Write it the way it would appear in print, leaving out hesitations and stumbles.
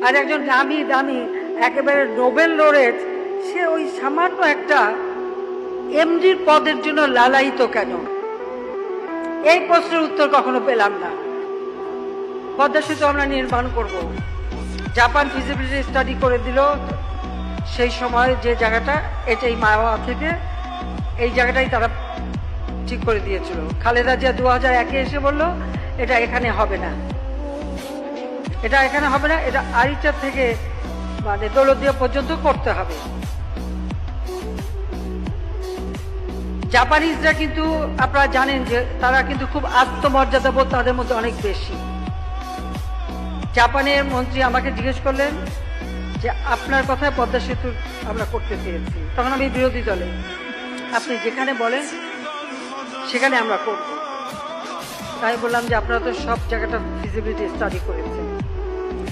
আর একজন দামি দামি একেবারে নোবেল লরেট সে ওই সামান্য একটা এমডির পদের জন্য লালায়িত কেন? এই প্রশ্নের উত্তর কখনো পেলাম না। পদ্মা সেতু আমরা নির্মাণ করব, জাপান ফিজিবিলিটি স্টাডি করে দিল সেই সময় যে জায়গাটা, এটাই মাওয়া থেকে এই জায়গাটাই তারা ঠিক করে দিয়েছিল। খালেদা জিয়া 2001-এ এসে বলল এটা এখানে হবে না, এটা এখানে হবে না, এটা আরিচা থেকে মানে দৌলতদিয়া পর্যন্ত করতে হবে। জাপানিজরা কিন্তু আপনারা জানেন যে তারা কিন্তু খুব আত্মমর্যাদাবোধ তাদের মধ্যে অনেক বেশি। জাপানের মন্ত্রী আমাকে জিজ্ঞেস করলেন যে আপনার কথায় পদ্মা সেতু আমরা করতে চেয়েছি। তখন আমি বিরোধী দলে, আপনি যেখানে বলেন সেখানে আমরা করব। তাই বললাম যে আপনারা তো সব জায়গাটা ফিজিবিলিটি স্টাডি করেছেন,